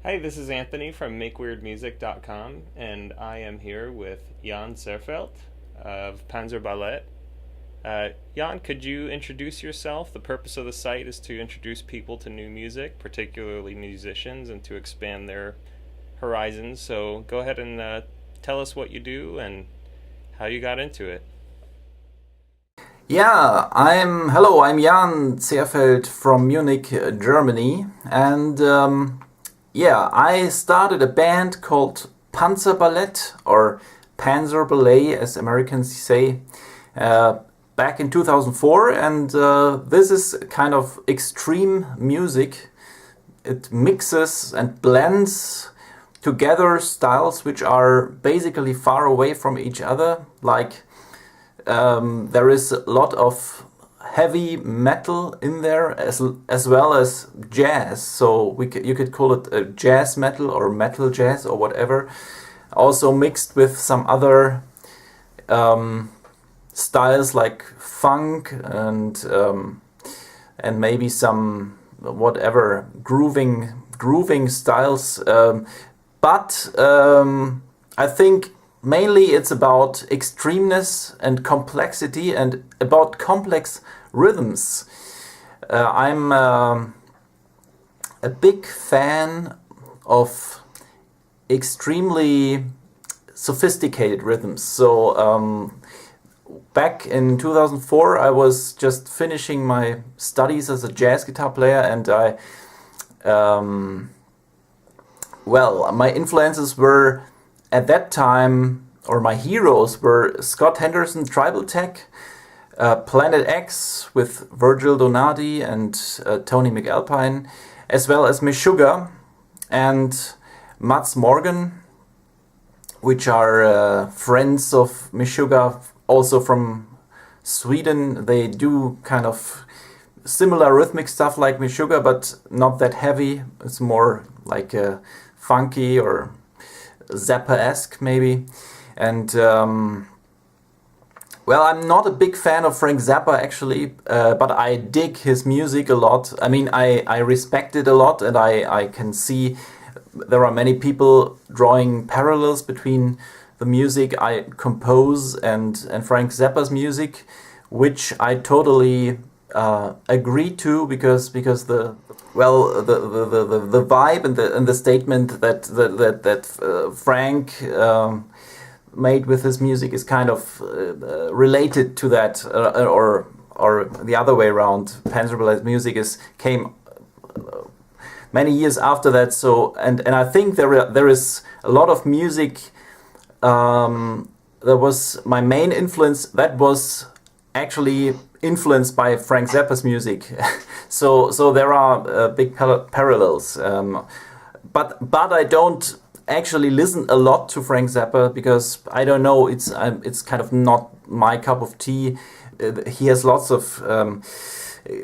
Hi, this is Anthony from MakeWeirdMusic.com, and I am here with Jan Zehrfeld of Panzerballett. Jan, could you introduce yourself? The purpose of the site is to introduce people to new music, particularly musicians, and to expand their horizons. So go ahead and tell us what you do and how you got into it. Yeah, I'm Jan Zehrfeld from Munich, Germany, and I started a band called Panzerballett or Panzerballett, as Americans say, back in 2004, and this is kind of extreme music. It mixes and blends together styles which are basically far away from each other, like there is a lot of heavy metal in there as well as jazz. So you could call it a jazz metal or metal jazz or whatever. Also mixed with some other styles like funk and maybe some whatever grooving styles. But I think mainly it's about extremeness and complexity and about complex rhythms. I'm a big fan of extremely sophisticated rhythms. So back in 2004 I was just finishing my studies as a jazz guitar player, and my influences were at that time, or my heroes were Scott Henderson Tribal Tech, Planet X with Virgil Donati and Tony McAlpine, as well as Meshuggah and Mats Morgan, which are friends of Meshuggah, also from Sweden. They do kind of similar rhythmic stuff like Meshuggah, but not that heavy. It's more like funky or Zappa-esque maybe. And I'm not a big fan of Frank Zappa actually, but I dig his music a lot. I mean, I respect it a lot, and I can see there are many people drawing parallels between the music I compose and Frank Zappa's music, which I totally agree to, because the vibe and the statement that Frank made with his music is kind of related to that, or the other way around. Panzerballett music came many years after that. So and I think there is a lot of music. That was my main influence. That was actually influenced by Frank Zappa's music. so there are big parallels. But I don't actually listen a lot to Frank Zappa, because I don't know, it's kind of not my cup of tea. He has lots of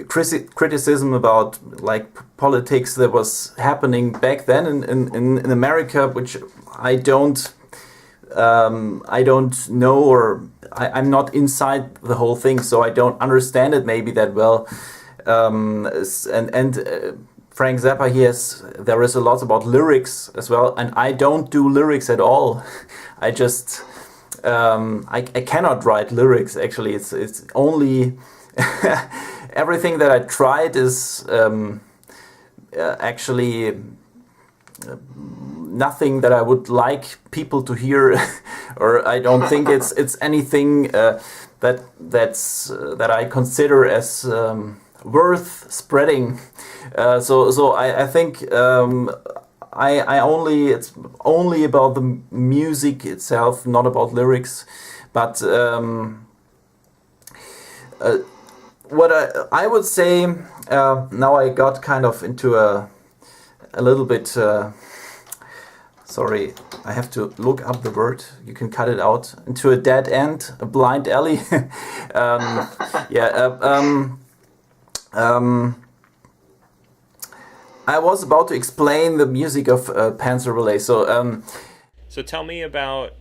criticism about like politics that was happening back then in America, which I don't know, or I'm not inside the whole thing, so I don't understand it maybe that well. Frank Zappa, there is a lot about lyrics as well, and I don't do lyrics at all. I just I cannot write lyrics actually. It's only everything that I tried is actually nothing that I would like people to hear, or I don't think it's anything that I consider as worth spreading. So I think it's only about the music itself, not about lyrics. But what I would say, now I got kind of into a little bit. Sorry, I have to look up the word. You can cut it out. Into a dead end, a blind alley. I was about to explain the music of Panzerballett. So tell me about.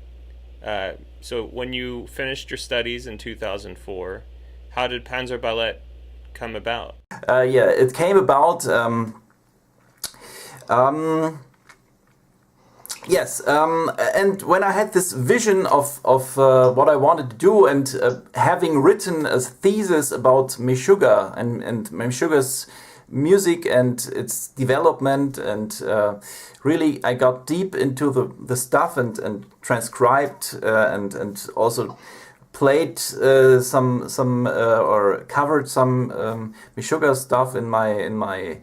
So when you finished your studies in 2004, how did Panzerballett come about? It came about. Yes, and when I had this vision of what I wanted to do, and having written a thesis about Meshuggah and Meshuggah's music and its development, and really I got deep into the stuff and transcribed and also played some or covered some Meshuggah stuff in my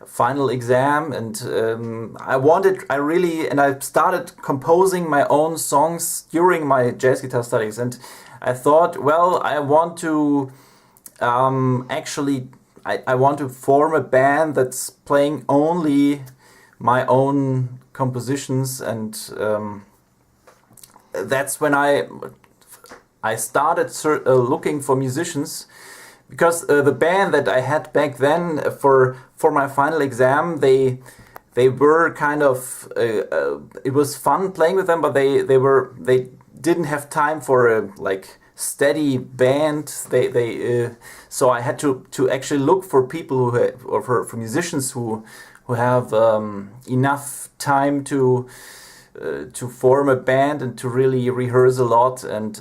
final exam, and I started composing my own songs during my jazz guitar studies, and I thought, well, I want to I want to form a band that's playing only my own compositions, and that's when I started looking for musicians, because the band that I had back then for my final exam, they were kind of it was fun playing with them, but they didn't have time for a steady band. So I had to actually look for people or for musicians who have enough time to form a band and to really rehearse a lot and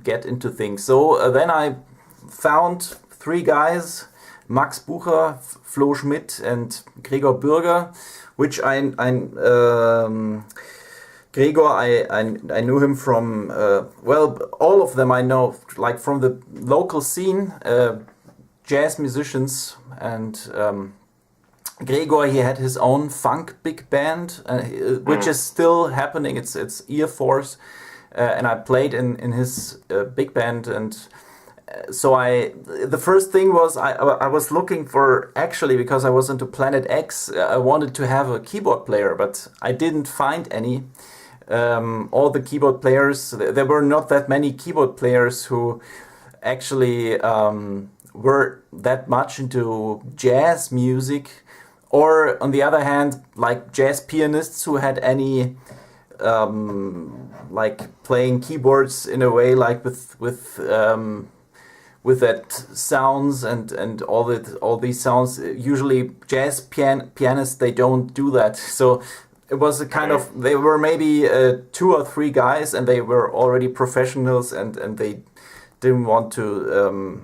get into things. So then I found 3 guys, Max Bucher, Flo Schmidt and Gregor Bürger, which Gregor, I knew him from, well, all of them I know, from the local scene, jazz musicians, and Gregor, he had his own funk big band, which is still happening. It's Ear Force, and I played in his big band, and so the first thing was I was looking for, actually, because I was into Planet X, I wanted to have a keyboard player, but I didn't find any. All the keyboard players, there were not that many keyboard players who actually were that much into jazz music, or on the other hand, jazz pianists who had any playing keyboards in a way, with that sounds and all these sounds. Usually jazz pianists, they don't do that. So it was a kind of, they were maybe 2 or 3 guys, and they were already professionals, and they didn't want to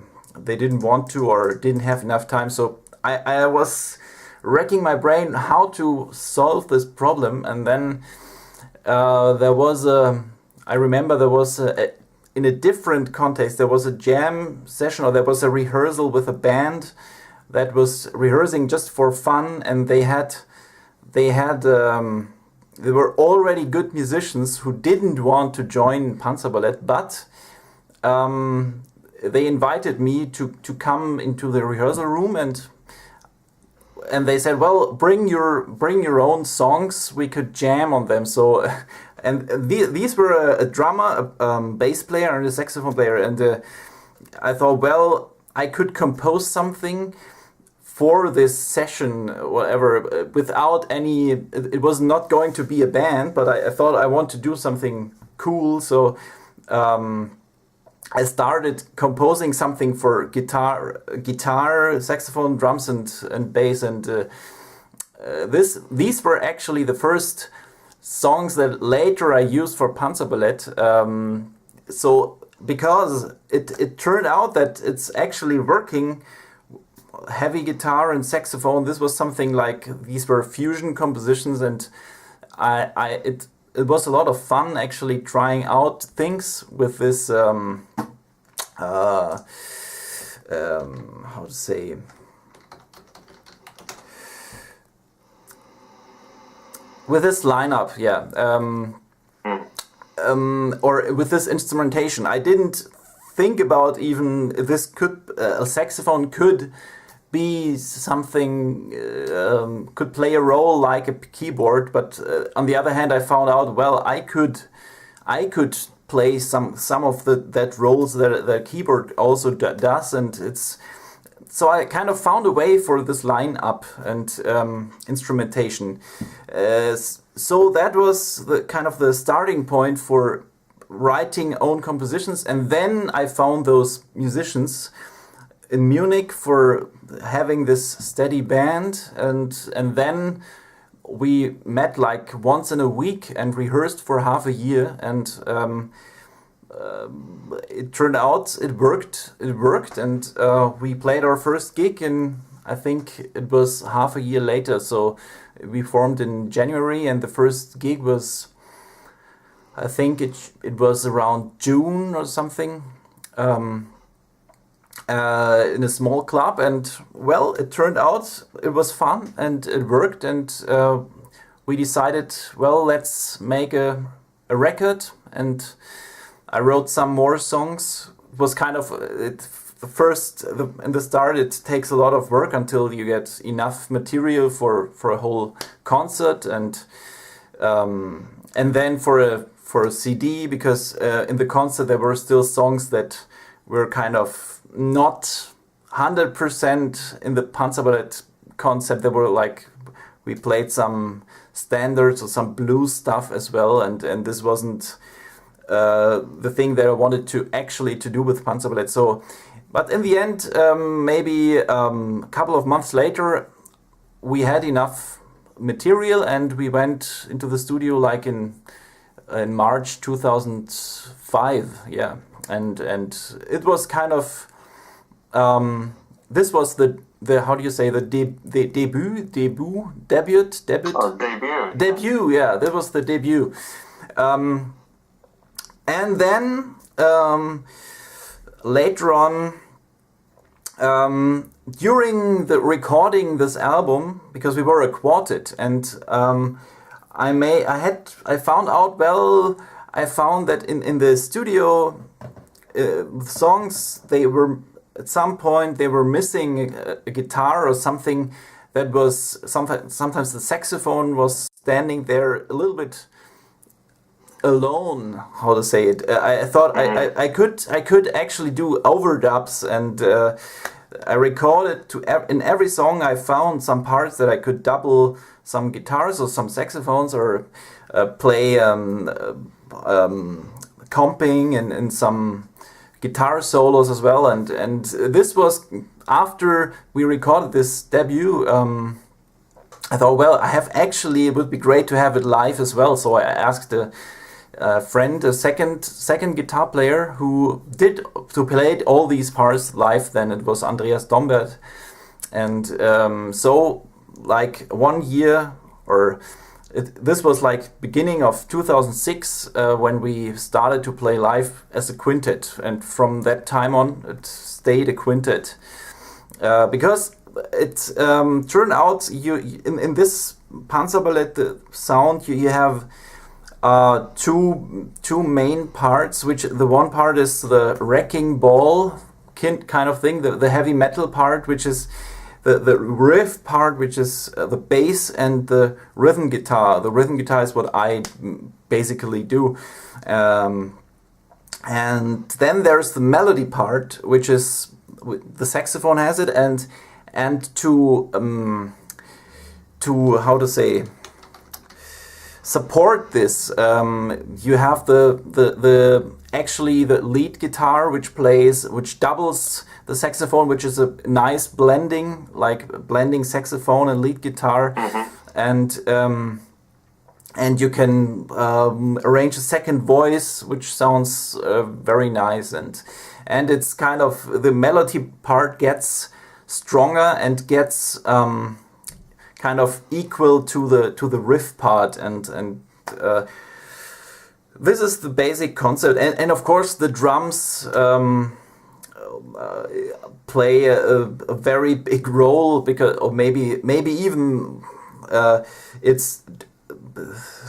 or didn't have enough time. So I was racking my brain how to solve this problem, and then I remember there was in a different context, there was a jam session, or there was a rehearsal with a band that was rehearsing just for fun, and they were already good musicians who didn't want to join Panzerballett, but they invited me to come into the rehearsal room, and they said, well, bring your own songs, we could jam on them. So and these were a drummer, a bass player, and a saxophone player, and I thought, well, I could compose something for this session, whatever, without any, it was not going to be a band, but I thought I want to do something cool. So I started composing something for guitar, saxophone, drums, and bass, and these were actually the first songs that later I used for Panzerballett. So because it turned out that it's actually working. Heavy guitar and saxophone, this was something these were fusion compositions, and it was a lot of fun actually trying out things with this how to say, with this lineup, yeah, or with this instrumentation. I didn't think about even this could a saxophone could be something, could play a role like a keyboard, but on the other hand, I found out, well, I could play some of that roles that the keyboard also does, and so I kind of found a way for this line-up and instrumentation. So that was the kind of the starting point for writing own compositions, and then I found those musicians in Munich for having this steady band, and then we met like once in a week and rehearsed for half a year, and it turned out it worked, and we played our first gig in, I think it was half a year later. So we formed in January, and the first gig was, I think it was around June or something, in a small club, and well, it turned out it was fun and it worked, and we decided, well, let's make a record, and I wrote some more songs. It was kind of in the start it takes a lot of work until you get enough material for a whole concert, and then for a CD, because in the concert there were still songs that were kind of not 100% in the Panzerballett concept. There were like, we played some standards or some blues stuff as well, and this wasn't the thing that I wanted to actually to do with Panzerballett. So, but in the end, maybe a couple of months later, we had enough material, and we went into the studio like in March 2005, yeah, and it was kind of this was the how do you say, the debut, yeah, that was the debut, and then later on, during the recording this album, because we were a quartet, and I found out, well, I found that in the studio songs, they were at some point they were missing a guitar or something that was sometimes the saxophone was standing there a little bit alone, how to say it. I thought I could actually do overdubs, and I recorded in every song I found some parts that I could double some guitars or some saxophones, or play comping and some guitar solos as well, and this was after we recorded this debut. I thought, well, it would be great to have it live as well. So I asked a friend, a second guitar player who played all these parts live. Then it was Andreas Dombert, and so like 1 year, or this was like beginning of 2006 when we started to play live as a quintet, and from that time on it stayed a quintet, because it turned out in this Panzerballett the sound you have two main parts, which the one part is the wrecking ball kind of thing, the heavy metal part, which is the riff part, which is the bass, and the rhythm guitar. The rhythm guitar is what I basically do. And then there's the melody part, which is the saxophone has it, and to how to say, support this, you have the actually the lead guitar, which doubles the saxophone, which is a nice blending saxophone and lead guitar, and you can arrange a second voice, which sounds very nice, and it's kind of, the melody part gets stronger and gets kind of equal to the riff part, and this is the basic concept, and of course the drums play a very big role, because, or maybe even it's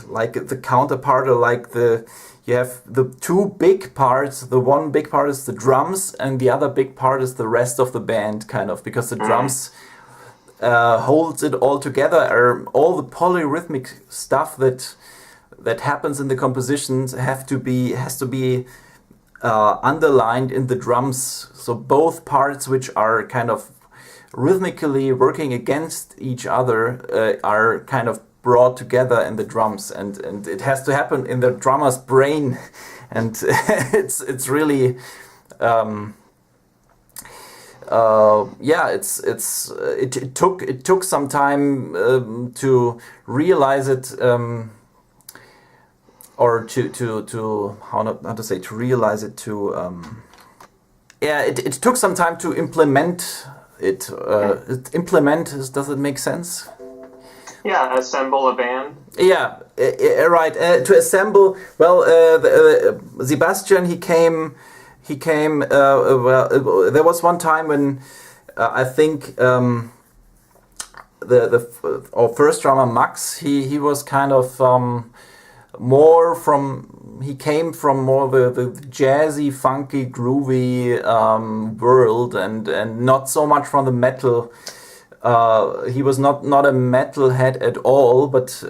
like the counterpart, or like you have the two big parts. The one big part is the drums, and the other big part is the rest of the band, kind of, because the drums holds it all together, or all the polyrhythmic stuff that happens in the compositions has to be underlined in the drums. So both parts, which are kind of rhythmically working against each other, are kind of brought together in the drums, and it has to happen in the drummer's brain, and it's really it took some time to realize it, or to how to say, to realize it, it took some time to implement it. Does it make sense? Yeah, assemble a band. Yeah, right. To assemble, well, Sebastian, he came. There was one time when I think our first drummer Max, he was kind of he came from more the jazzy, funky, groovy world, and not so much from the metal. He was not a metalhead at all, but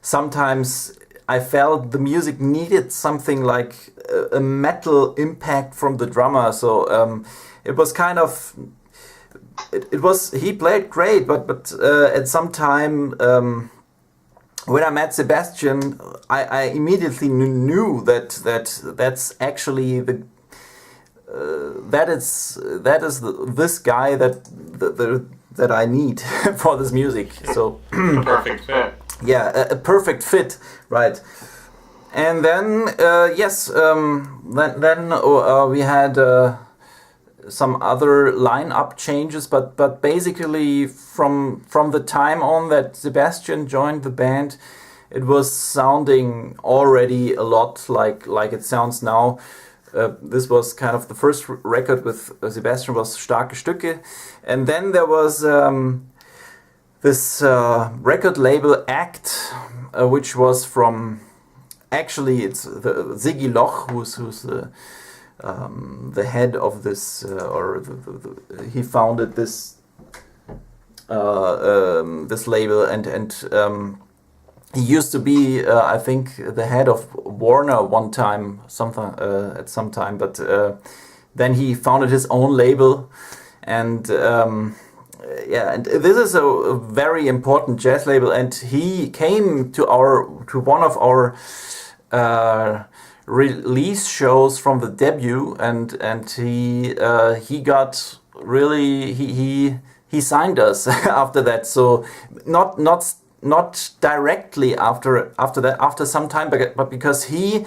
sometimes I felt the music needed something like a metal impact from the drummer. So it was kind of, he played great, but at some time when I met Sebastian, I immediately knew that's actually this guy that I need for this music. So perfect fit. Yeah, a perfect fit, right? And then we had some other lineup changes, but basically from the time on that Sebastian joined the band, it was sounding already a lot like it sounds now. This was kind of the first record with Sebastian, was Starke Stücke, and then there was this record label Act, which was from, actually it's the Ziggy Loch, who's the head of this, he founded this this label, and he used to be, I think, the head of Warner one time, at some time, but then he founded his own label, and and this is a very important jazz label, and he came to one of our release shows from the debut, and he got really, he signed us after that. So not directly after that, after some time, but because he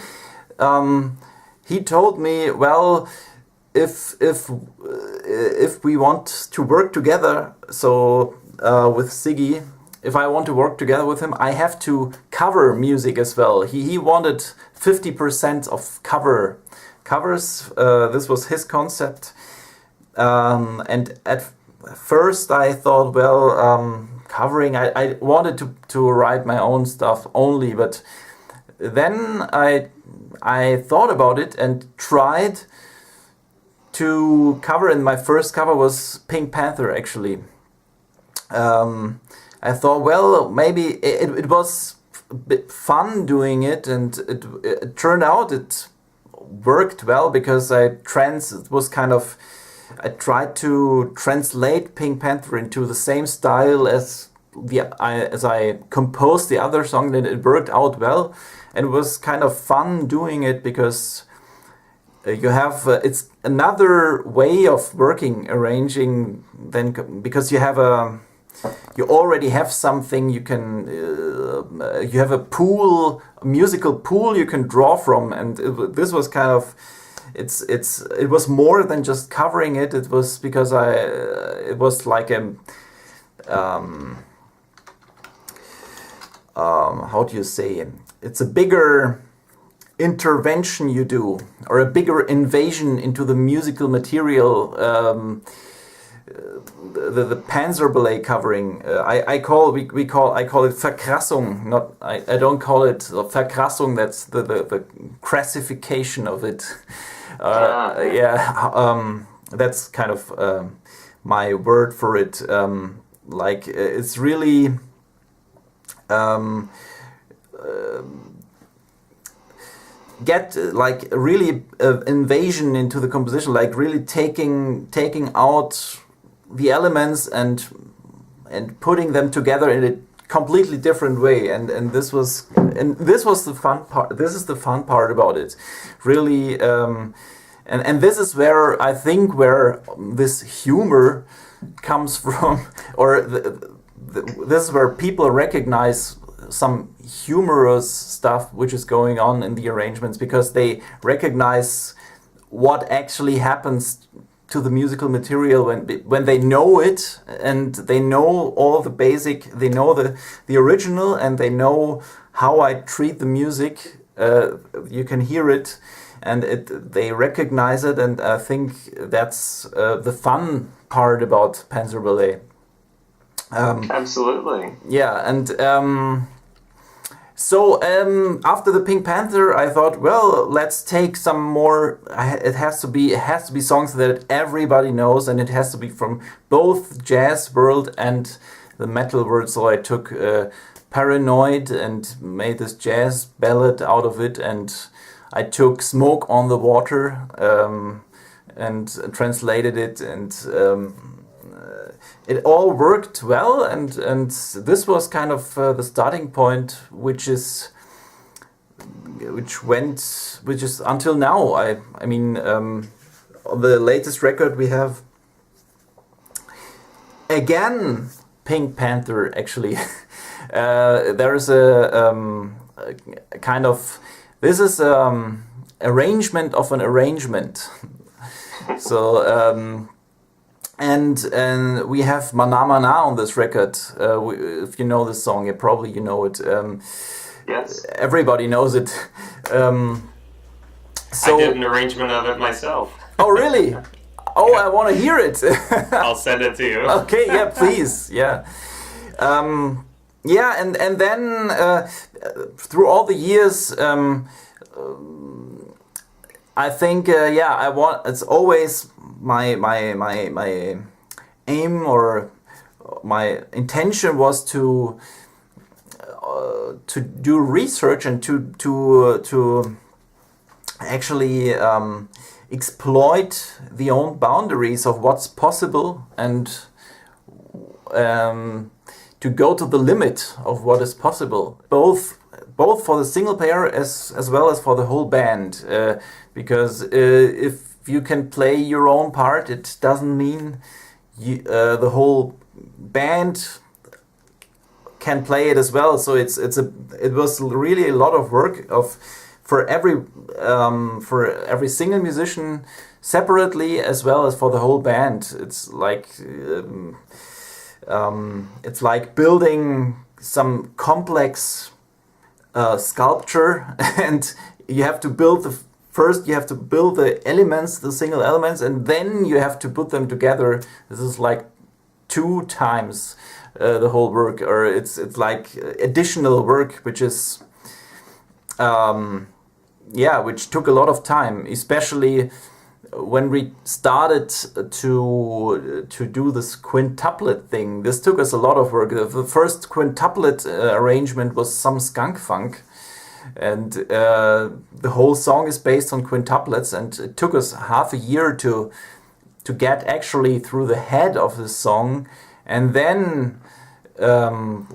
told me, well, if we want to work together, so with Ziggy, if I want to work together with him, I have to cover music as well. He wanted 50% of covers. This was his concept, and at first I thought, well, covering, I wanted to write my own stuff only, but then I thought about it and tried to cover, and my first cover was Pink Panther, actually. I thought, well, maybe it was a bit fun doing it, and it turned out it worked well, because I tried to translate Pink Panther into the same style as I composed the other song, and it worked out well, and it was kind of fun doing it, because you have it's another way of arranging, then, because you already have something, you can you have a musical pool you can draw from, and this was kind of, it was more than just covering it. It was because it was like a how do you say, it's a bigger intervention you do, or a bigger invasion into the musical material. The Panzerballett covering, I call it Verkrassung. I don't call it Verkrassung. That's the crassification of it. That's kind of my word for it. Like, it's really get like really invasion into the composition, like really taking out the elements and putting them together in a completely different way, and this was the fun part. This is the fun part about it. Really, and this is where I think where this humor comes from, or this is where people recognize some humorous stuff which is going on in the arrangements, because they recognize what actually happens to the musical material when they know it, and they know all the basic, they know the original, and they know how I treat the music. You can hear it, and they recognize it, and I think that's the fun part about Panzerballett. Absolutely. Yeah, and so after the Pink Panther, I thought, well, let's take some more. It has to be songs that everybody knows, and it has to be from both jazz world and the metal world. So I took Paranoid and made this jazz ballad out of it, and I took Smoke on the Water and translated it, and it all worked well, and this was kind of the starting point, which is until now. I mean, on the latest record we have again Pink Panther. Actually, there's a kind of, this is arrangement of an arrangement. So. And we have Mana Mana on this record. If you know this song, you know it. Yes. Everybody knows it. So I did an arrangement of it myself. Oh, really? Oh, I want to hear it. I'll send it to you. Okay, yeah, please, yeah. Yeah, and then through all the years, I think, it's always my aim, or my intention was to do research and to actually exploit the own boundaries of what's possible, and to go to the limit of what is possible, both for the single player as well as for the whole band, because if you can play your own part, it doesn't mean the whole band can play it as well. So it was really a lot of work for every single musician separately, as well as for the whole band. It's like building some complex sculpture, and you have to build First, you have to build the elements, the single elements, and then you have to put them together. This is like 2 times the whole work, or it's like additional work, which is which took a lot of time, especially when we started to do this quintuplet thing. This took us a lot of work. The first quintuplet arrangement was some skunk funk. And the whole song is based on quintuplets, and it took us half a year to get actually through the head of the song, and then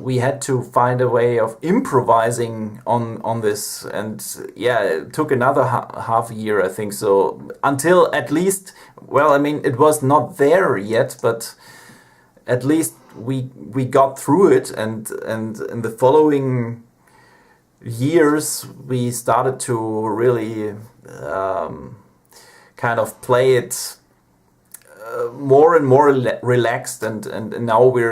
we had to find a way of improvising on this, and it took another half a year, I think, so until at least, well, I mean, it was not there yet, but at least we got through it, and in the following years we started to really kind of play it more and more relaxed, and now we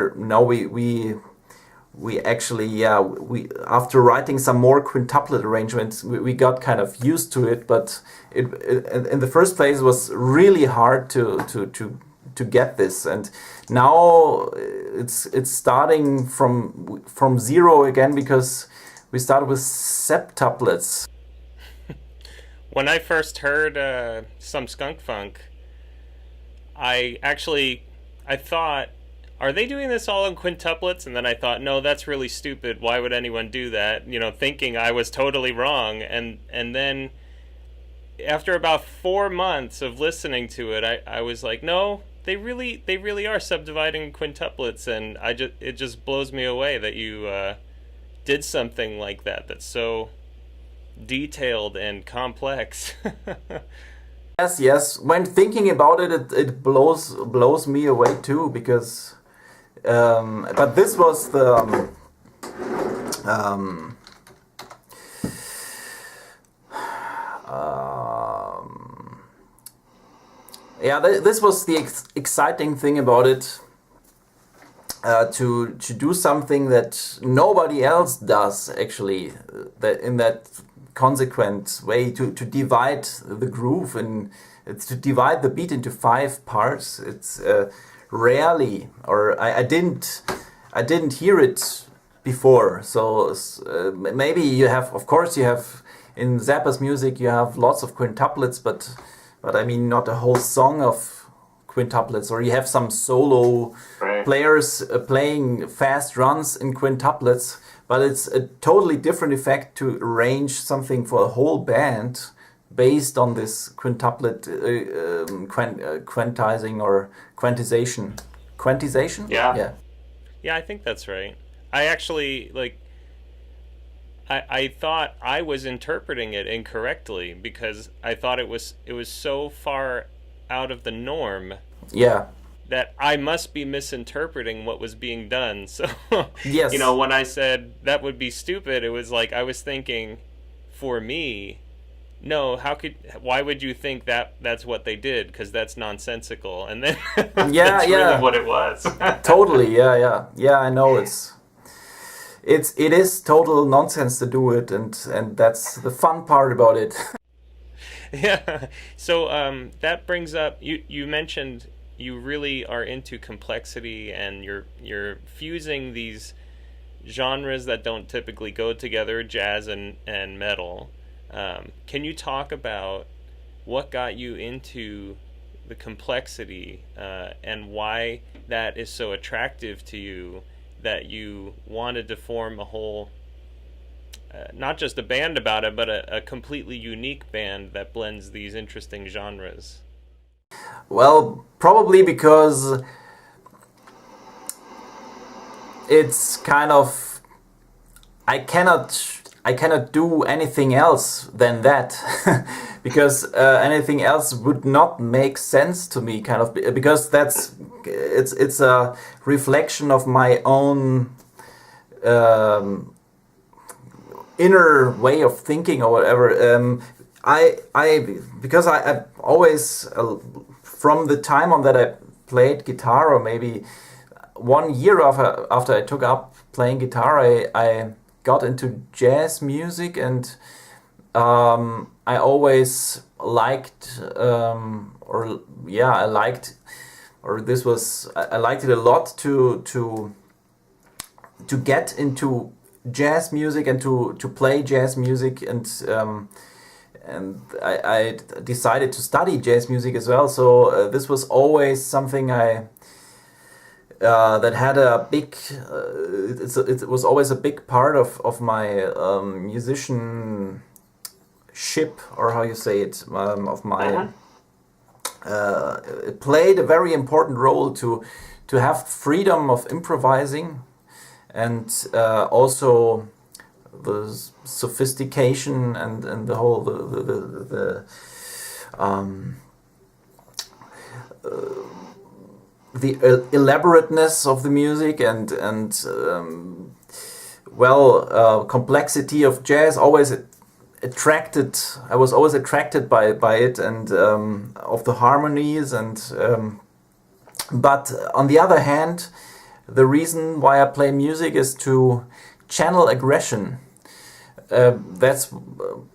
actually after writing some more quintuplet arrangements, we got kind of used to it, but it in the first place was really hard to get this, and now it's starting from zero again, because we started with septuplets. When I first heard some skunk funk, I thought, are they doing this all in quintuplets? And then I thought, no, that's really stupid. Why would anyone do that? You know, thinking I was totally wrong. And then after about 4 months of listening to it, I was like, no, they really are subdividing in quintuplets, and it just blows me away that you did something like that that's so detailed and complex. Yes, yes. When thinking about it, it blows me away too, because but this was the um, yeah, this was the exciting thing about it. To do something that nobody else does, actually, that in that consequent way, to divide the groove and to divide the beat into 5 parts. It's rarely, or I didn't hear it before. So maybe you have, of course, you have in Zappa's music you have lots of quintuplets, but I mean not a whole song of quintuplets, or you have some solo players playing fast runs in quintuplets, but it's a totally different effect to arrange something for a whole band based on this quintuplet quantizing or quantization. Quantization? Yeah. Yeah, I think that's right. I actually I thought I was interpreting it incorrectly because I thought it was so far out of the norm. Yeah. That I must be misinterpreting what was being done. So, yes. You know, when I said that would be stupid, it was like I was thinking, for me, no, why would you think that's what they did? Because that's nonsensical. And then that's really what it was. Totally, yeah. I know it is total nonsense to do it, and that's the fun part about it. Yeah. So that brings up, you mentioned you really are into complexity, and you're fusing these genres that don't typically go together, jazz and metal. Can you talk about what got you into the complexity and why that is so attractive to you that you wanted to form a whole, not just a band about it, but a completely unique band that blends these interesting genres? Well, probably because it's kind of, I cannot do anything else than that because anything else would not make sense to me, kind of, because it's a reflection of my own inner way of thinking or whatever. Because I've always, from the time on that I played guitar, or maybe 1 year after I took up playing guitar, I got into jazz music, and I always liked, I liked it a lot to get into jazz music and to play jazz music, and I decided to study jazz music as well. So this was always something that had a big. It was always a big part of my musicianship, or how you say it, of my. It played a very important role to have freedom of improvising, and also the sophistication and the whole the elaborateness of the music and complexity of jazz always attracted. I was always attracted by it, and of the harmonies, and but on the other hand, the reason why I play music is to channel aggression. That's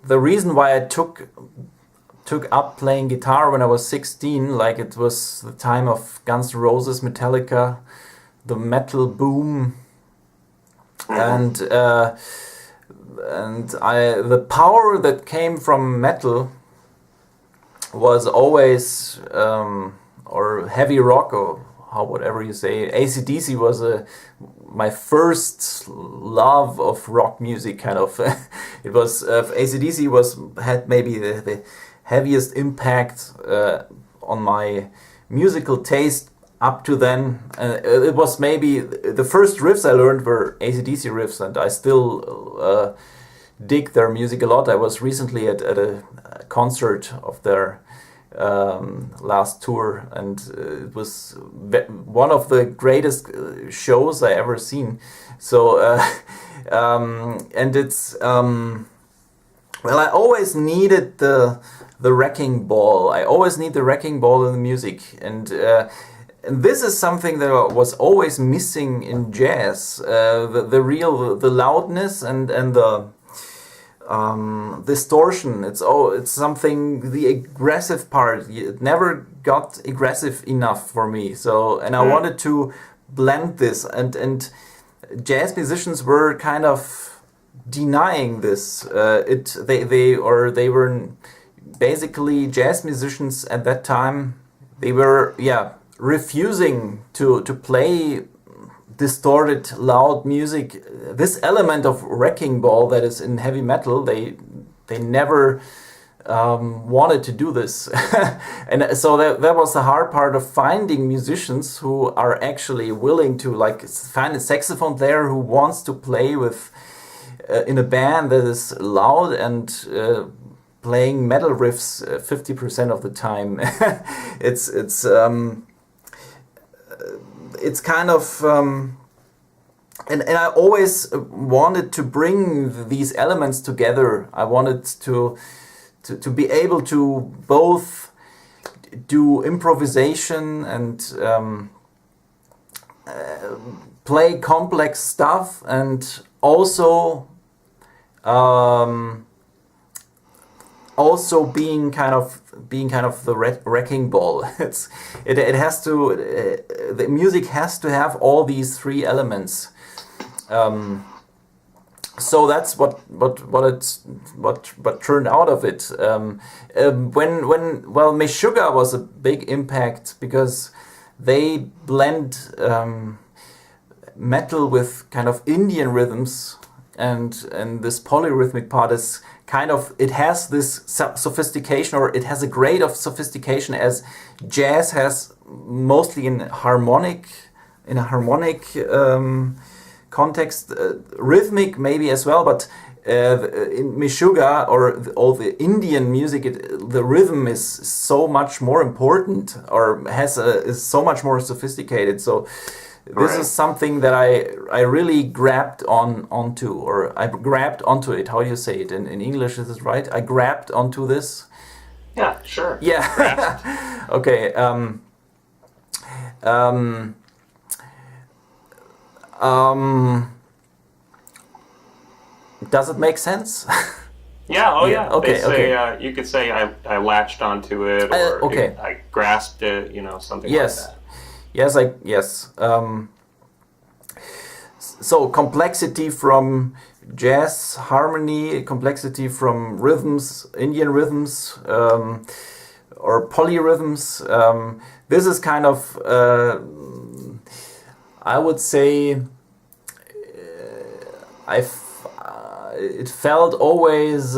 the reason why I took up playing guitar when I was 16. Like, it was the time of Guns N' Roses, Metallica, the metal boom, and the power that came from metal was always, or heavy rock, or whatever you say. AC/DC was my first love of rock music, kind of. It was AC/DC had maybe the heaviest impact on my musical taste up to then. It was maybe the first riffs I learned were AC/DC riffs, and I still dig their music a lot. I was recently at a concert of their last tour, and it was one of the greatest shows I ever seen. So and it's well, I always needed the wrecking ball. I always need the wrecking ball in the music, and this is something that was always missing in jazz. The loudness and the distortion. It's something, the aggressive part. It never got aggressive enough for me. So, and I wanted to blend this, and jazz musicians were kind of denying this. They were basically, jazz musicians at that time. They were refusing to play distorted, loud music. This element of wrecking ball that is in heavy metal, they never wanted to do this. And so that was the hard part of finding musicians who are actually willing to, like, find a saxophone player who wants to play with in a band that is loud and playing metal riffs 50% of the time. It's kind of and I always wanted to bring these elements together. I wanted to be able to both do improvisation and play complex stuff, and also being kind of the wrecking ball. It has to, the music has to have all these three elements. So that's what turned out of it. When Meshuggah was a big impact, because they blend metal with kind of Indian rhythms, and this polyrhythmic part is kind of, it has this sophistication, or it has a grade of sophistication as jazz has, mostly in a harmonic context, rhythmic maybe as well, but in Meshuggah or all the Indian music, the rhythm is so much more important, or is so much more sophisticated. So this is something that I really grabbed onto, or I grabbed onto it. How do you say it in English? Is it right? I grabbed onto this. Yeah, sure. Yeah. Okay. Does it make sense? Yeah. Oh, yeah. Okay. They say, you could say I latched onto it, or I grasped it. Something like that. Yes. Yes. So complexity from jazz harmony, complexity from rhythms, Indian rhythms, or polyrhythms. This is kind of, I would say, it felt always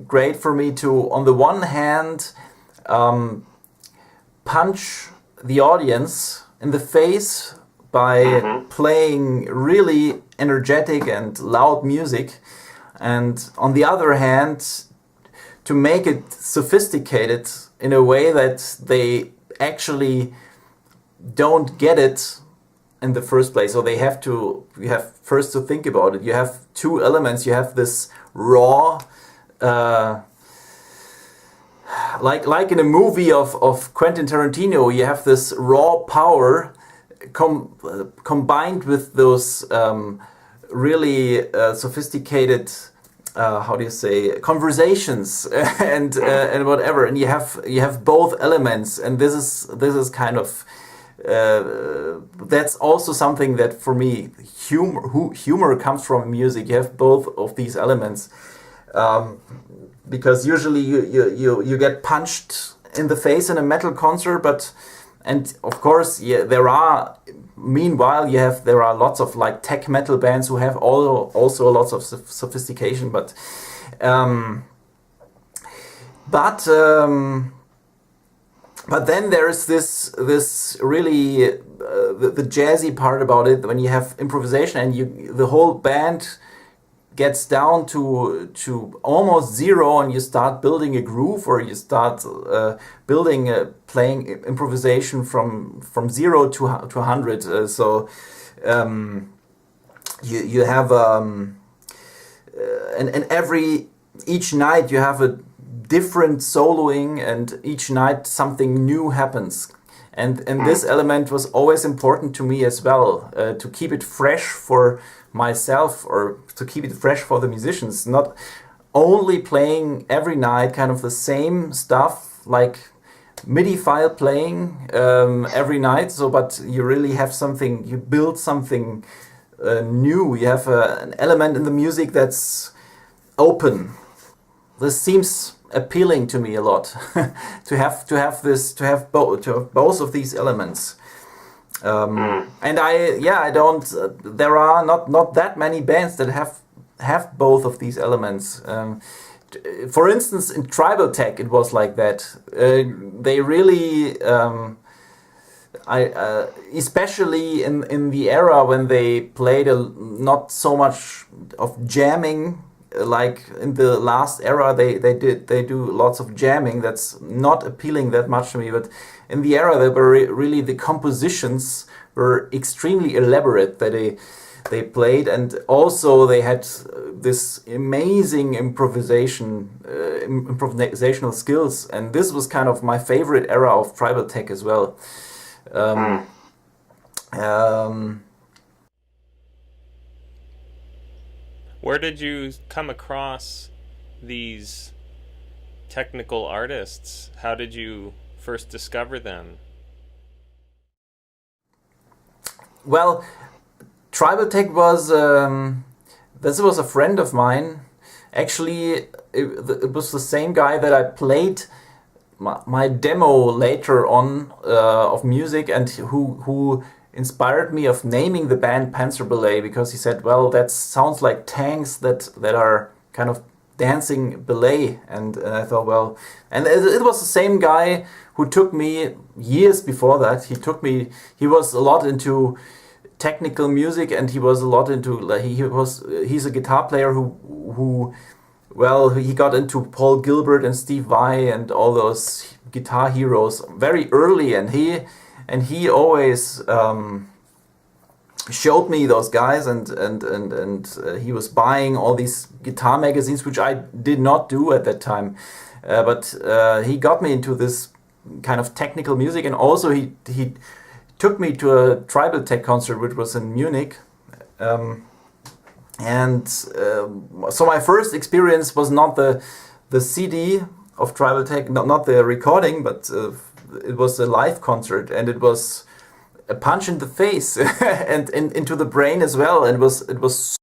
great for me to, on the one hand, punch the audience in the face by playing really energetic and loud music, and on the other hand, to make it sophisticated in a way that they actually don't get it in the first place. So you have first to think about it. You have two elements. You have this raw, like in a movie of Quentin Tarantino, you have this raw power combined with those really sophisticated, how do you say, conversations and whatever, and you have both elements, and this is kind of that's also something that for me, humor comes from music. You have both of these elements, because usually you get punched in the face in a metal concert, and of course, there are lots of like tech metal bands who have also lots of sophistication, but then there's this really the jazzy part about it, when you have improvisation and the whole band gets down to almost zero, and you start building a groove, or you start playing improvisation from 0 to 100. You have and each night you have a different soloing, and each night something new happens. And this element was always important to me as well, to keep it fresh for myself, or to keep it fresh for the musicians. Not only playing every night kind of the same stuff, like MIDI file playing every night, but you really have something, you build something new. You have an element in the music that's open. This seems appealing to me a lot, to have both of these elements. And I don't. There are not that many bands that have both of these elements. For instance, in tribal tech, it was like that. They really, especially in the era when they played not so much of jamming. Like in the last era, they do lots of jamming. That's not appealing that much to me. But in the era, they were really, the compositions were extremely elaborate that they played, and also they had this amazing improvisational skills. And this was kind of my favorite era of tribal tech as well. Where did you come across these technical artists? How did you first discover them? Well, tribal tech was this was a friend of mine. Actually, it was the same guy that I played my demo later on of music, and who inspired me of naming the band Panzerballett, because he said, well, that sounds like tanks that are kind of dancing ballet. And I thought, well, and it was the same guy who took me years before that. He was a lot into technical music, and he was a lot into, like, he's a guitar player who he got into Paul Gilbert and Steve Vai and all those guitar heroes very early, and he always showed me those guys, and he was buying all these guitar magazines, which I did not do at that time. But he got me into this kind of technical music, and also he took me to a tribal tech concert, which was in Munich. So my first experience was not the CD of tribal tech, not the recording, but it was a live concert, and it was a punch in the face and into the brain as well. And it was